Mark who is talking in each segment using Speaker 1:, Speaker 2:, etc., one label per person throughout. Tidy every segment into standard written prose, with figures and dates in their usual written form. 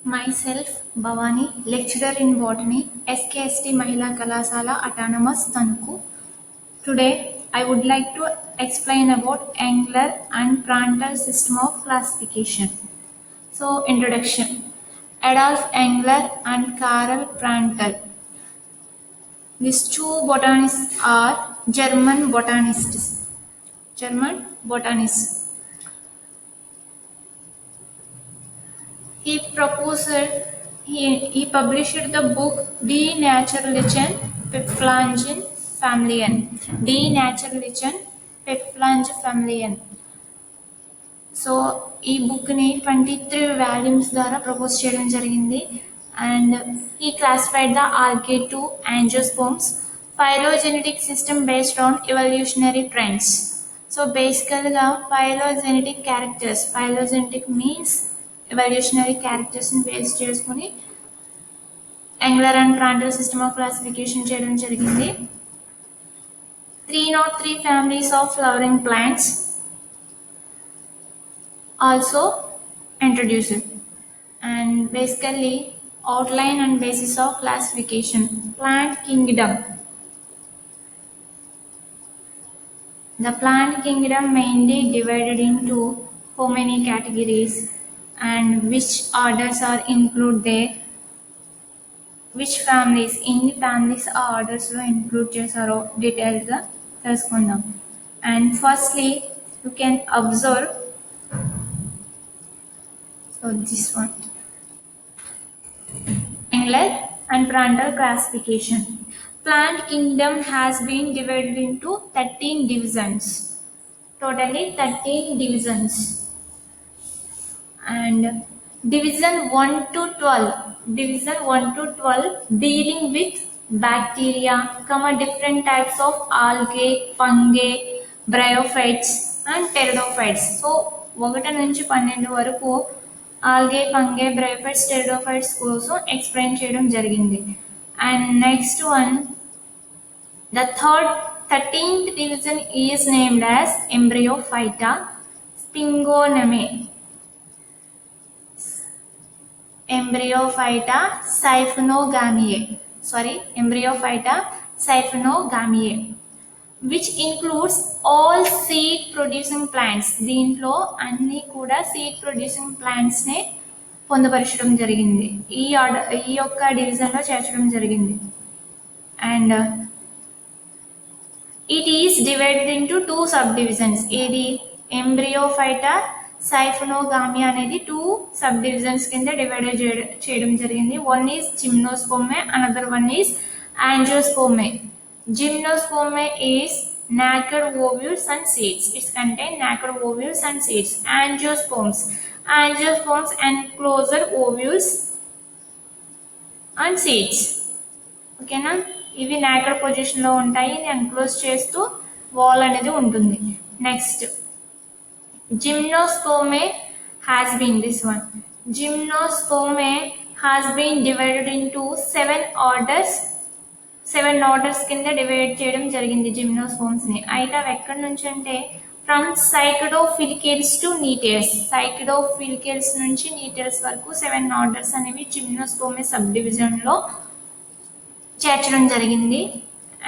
Speaker 1: Myself, Bhavani, lecturer in botany, SKST Mahila Kalasala Autonomous Tanku. Today, I would like to explain about Engler and Prandtl system of classification. So, introduction. Adolf Engler and Karl Prandtl. These two botanists are German botanists. He proposed, he published the book De Naturlichen Pflanzenfamilien. De Naturlichen Pflanzenfamilien. So ఈ బుక్ని 23 volumes ద్వారా propose చేయడం జరిగింది. And ఈ classified the ఆర్కే to angiosperms phylogenetic system based on evolutionary trends. So బేసికల్గా phylogenetic characters, phylogenetic means evolutionary క్యారెక్టర్స్ని base చేసుకుని Engler and Prantl system of classification చేయడం జరిగింది. 303 families of flowering plants also introduced, and basically outline and basis of classification. Plant kingdom. The plant kingdom mainly divided into how many categories and which orders are included there, which families, ఎన్ని families ఆ ఆర్డర్స్లో include చేశారో డీటెయిల్గా తెలుసుకుందాం. And firstly you can observe this one, Engler and Prandtl classification. Plant kingdom has been divided into 13 divisions, totally 13 divisions, and division 1 to 12 dealing with bacteria, different types of algae, fungi, bryophytes and pteridophytes. So 1 నుంచి 12 వరకు algae, ఫంగే, బ్రైఫైట్స్, pteridophytes కోసం explain చేయడం జరిగింది. And next one, the 13th division is named as Embryophyta, Spingoname, Embryophyta Siphonogameae, which includes all seed producing plants. దీంట్లో అన్ని కూడా seed producing plants నే పొందపరచడం జరిగింది, ఈ యొక్క డివిజన్ లో చేర్చడం జరిగింది. And it is divided into 2 sub divisions. ఇది ఎంబ్రియోఫైటా సైఫోనోగామియా అనేది 2 సబ్ డివిజన్స్ కింద డివైడ్ చేయడం జరిగింది. One is Gymnospermae, another one is Angiospermae. Gymnospermae is naked ovules and seeds. It contains naked ovules and seeds. Angiosperms enclosed ovules and seeds. Okay na? ఇవి naked position లో ఉంటాయి, enclose చేస్తూ wall అనేది ఉంటుంది. Next Gymnospermae has been divided into 7 orders కింద divide చేయడం జరిగింది gymnosperms ని. అయితే అవి ఎక్కడి నుంచి అంటే ఫ్రమ్ సైకిడోఫిలికేల్స్ టు నీటేల్స్, సైకిడోఫిలికేల్స్ నుంచి నీటేల్స్ వరకు 7 ఆర్డర్స్ అనేవి జిమ్నోస్పోమే సబ్ డివిజన్ లో చేర్చడం జరిగింది.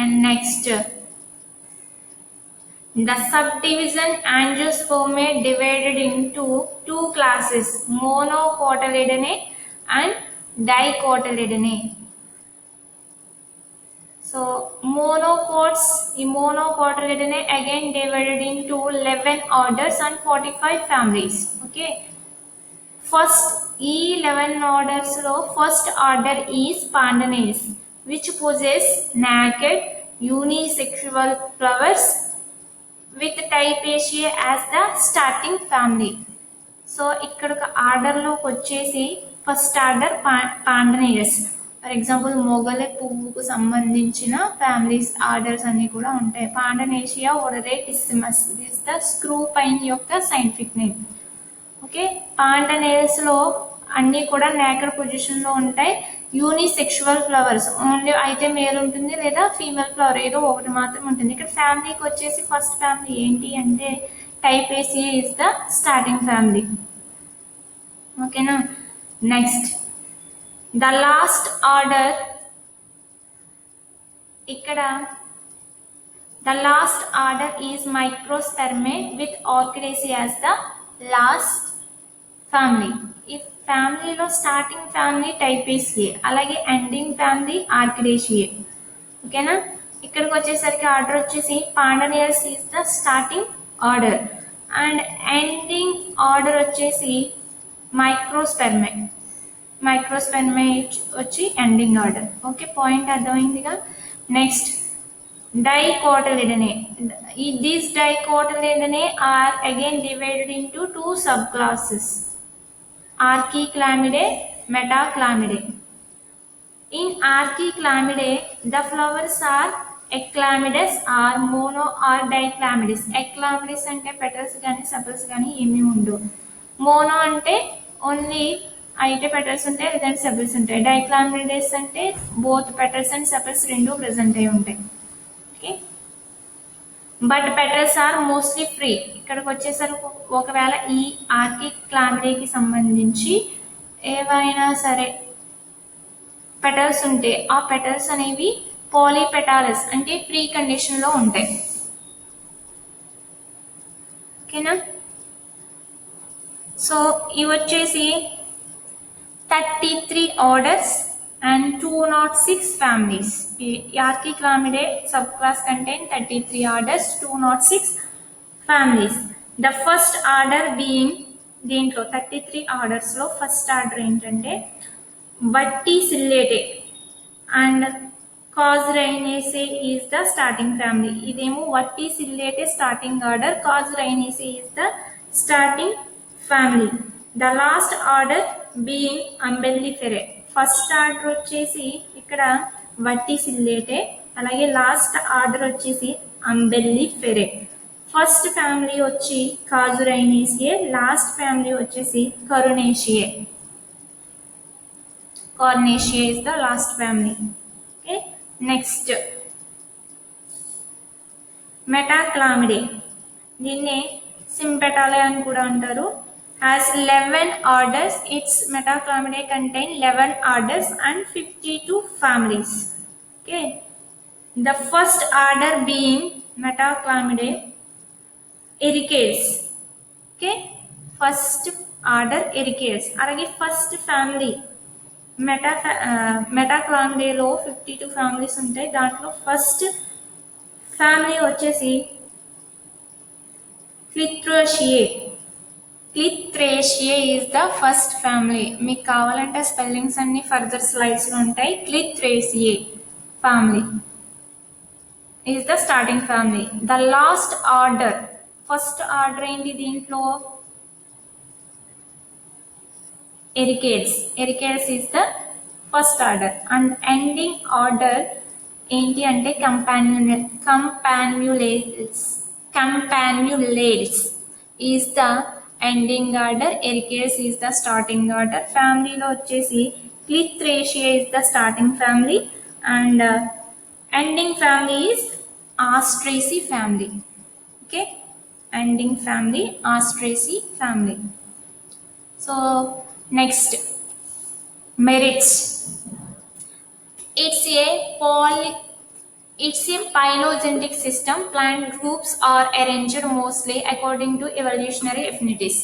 Speaker 1: And next the subdivision Angiospermae divided into 2 classes, Monocotyledonae and Dicotyledonae. So monocotyledone again divided into 11 orders and 45 families. Okay. First, 11 orders lo first order is Pandanales, which possess naked unisexual flowers with Typeaceae as the starting family. So ikkada order lo vachesi first order Pandanales. For example మొగలే పువ్వుకు సంబంధించిన families orders అన్ని కూడా ఉంటాయి. Pandanus odoratissimus this the screw pine యొక్క scientific name. Okay, Pandanales లో అన్ని కూడా నేకెడ్ పొజిషన్ లో ఉంటాయి. యూనిసెక్షువల్ ఫ్లవర్స్ ఓన్లీ అయితే మేల్ ఉంటుంది లేదా ఫీమేల్ ఫ్లవర్ ఏదో ఒకటి మాత్రం ఉంటుంది. ఇక్కడ ఫ్యామిలీకి వచ్చేసి ఫస్ట్ ఫ్యామిలీ ఏంటి అంటే Typeaceae is the starting family. ఓకేనా. నెక్స్ట్ ద లాస్ట్ ఆర్డర్ ఇక్కడ the last order is microspermae with orchidaceae as the last family. If family లో starting family typeaceae అలాగే ending family orchidaceae. ఓకేనా, ఇక్కడికి వచ్చేసరికి ఆర్డర్ వచ్చేసి Pandanales is the starting order and ending order వచ్చేసి Microspermae వచ్చి ending order. Okay, point అర్థమైందిగా. Next Dicotyledonnae. These dicotyledonnae are again divided into two subclasses, Archiclamidae, Metaclamidae. In Archiclamidae, the flowers are eclamidous or mono or diclamidous. Eclamidous అంటే petals కానీ sepals కానీ ఏమీ ఉండవు. Mono అంటే only అయితే petals ఉంటాయి లేదంటే sepals ఉంటాయి. Diclamidous అంటే both petals and sepals రెండు ప్రెసెంట్ అయి ఉంటాయి. But petals are mostly free. ఇక్కడికి వచ్చేసరికి ఒకవేళ ఈ ఆర్కిక్లామిడేకి సంబంధించి ఏవైనా సరే పెటల్స్ ఉంటే ఆ పెటల్స్ అనేవి పాలీపెటాలస్ అంటే ఫ్రీ కండిషన్లో ఉంటాయి. ఓకేనా, సో ఇవి వచ్చేసి 33 orders and 206 families. Archiclamidae subclass contain 33 orders, 206 families. The first order being దీంట్లో 33 orders లో ఫస్ట్ ఆర్డర్ ఏంటంటే Verticillate and Casuarinaceae is the starting family. ఇదేమో Verticillate starting order, Casuarinaceae is the starting family. The last order being Umbelliferae. First order వచ్చేసి ఇక్కడ వర్టిసిల్లేటే, అలాగే last order వచ్చేసి అంబెల్లిఫెరే. First family వచ్చి కాజురైనేసియే, last family వచ్చేసి కరునేషియే. కార్నేషియే is the last family. Okay, next Metachlamydeae, దీన్నే సింపెటాలే అని కూడా అంటారు. Has 11 orders. Its Metaclamidae contain 11 orders and 52 families. Okay, the first order being Metaclamidae Ericaceae. Okay, first order Ericaceae. అలాగే first family Metaclamidae లో 52 families ఉంటాయి. దాంట్లో first family వచ్చేసి Clithrosciae. Clithrosciae is the first family. మీకు కావాలంటే spellings అన్ని further slides లో ఉంటాయి. Clithrosciae family is the starting family. The last order, first order ఏంటి దీంట్లో Ericaceae is the first order and ending order ఏంటి అంటే Campanulates is the ending order. Ericaceae is the starting order. Family లో వచ్చేసి Clithrosciae is the starting family and ending family is Asteraceae family. Okay, ending family Asteraceae family. So next, merits. It's a phylogenetic system. Plant groups are arranged mostly according to evolutionary affinities.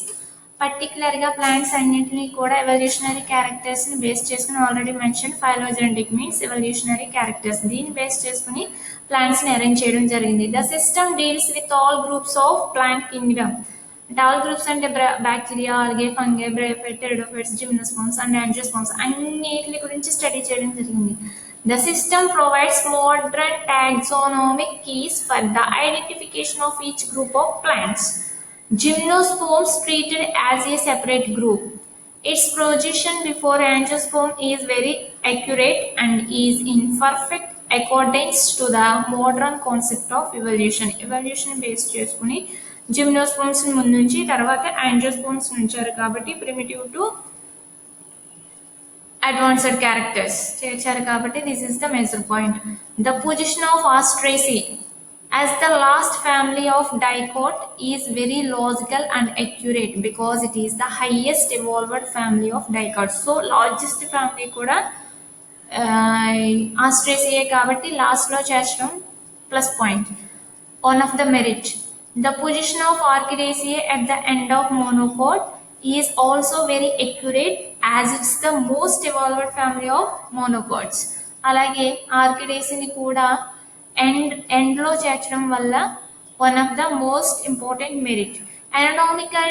Speaker 1: పర్టికులర్గా plants అన్నింటినీ కూడా evolutionary క్యారెక్టర్స్ని base చేసుకుని already mention phylogenetic means evolutionary characters, దీన్ని base చేసుకుని ప్లాంట్స్ని arrange చేయడం జరిగింది. The system deals with all groups of plant kingdom. అంటే ఆల్ గ్రూప్స్ అంటే bacteria, algae, fungi, bryophyte, pteridophytes, gymnosperms and angiosperms అన్నిటి గురించి స్టడీ చేయడం జరిగింది. The system provides modern taxonomic keys for the identification of each group of plants. Gymnosperms treated as a separate group. Its position before angiosperm is very accurate and is in perfect accordance to the modern concept of evolution. Evolution based చేసుకుని gymnosperms ముందు నుంచి తర్వాత angiosperms నుంచారు కాబట్టి primitive to advanced characters చేర్చారు కాబట్టి this is the major point. The position of Asteraceae. as the last family of dicot is very logical and accurate because it is the highest evolved family of dicot. So largest family kuda ఆస్ట్రేసియే కాబట్టి లాస్ట్లో చేర్చడం plus point. One of the merit. The position of Orchidaceae at the end of monopod is also very accurate as it's the most evolved family of monopods. అలాగే ఆర్కిడేసిని కూడా ఎండ్లో చేర్చడం వల్ల one of the most important merit. Anatomical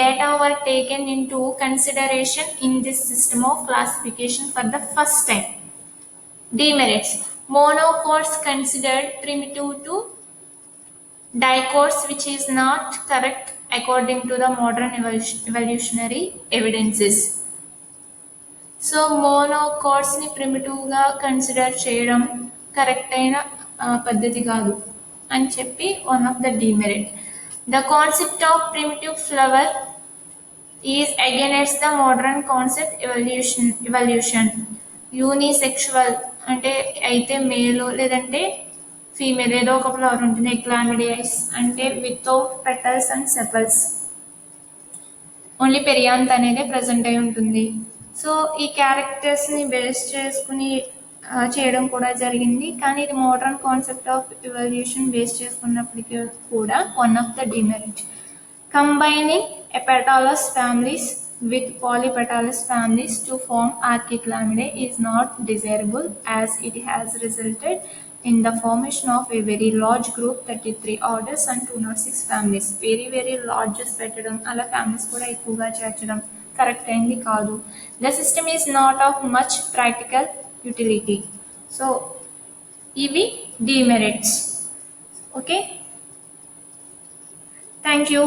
Speaker 1: data were taken into consideration in this system of classification for the first time. Demerits. Monocots considered primitive to dicots, which is not correct according to the modern evolutionary evidences. So మోనోకాట్స్ని ప్రిమిటివ్గా consider చేయడం correct అయిన పద్ధతి కాదు అని చెప్పి one of the demerit. The concept of primitive flower is against the modern concept evolution. Unisexual అంటే అయితే మేలు లేదంటే ఫీమేల్ ఏదో ఒక ఫ్లవర్ ఉంటుంది. ఎక్లామిడియస్ అంటే without petals and sepals, only perianth అనేది ప్రజెంట్ అయి ఉంటుంది. సో ఈ క్యారెక్టర్స్ని బేస్ చేసుకుని చేయడం కూడా జరిగింది, కానీ ఇది modern concept of evolution base చేసుకున్నప్పటికీ కూడా one of the demerit. Combining apetalous families with polypetalous families to form Archiclamidae is not desirable as it has resulted in the formation of a very large group, 33 orders and 206 families. Very large పెట్టడం అలా families కూడా ఎక్కువగా చేర్చడం correct అయింది కాదు. The system is not of much practical utility. So ఇవి demerits. Okay, thank you.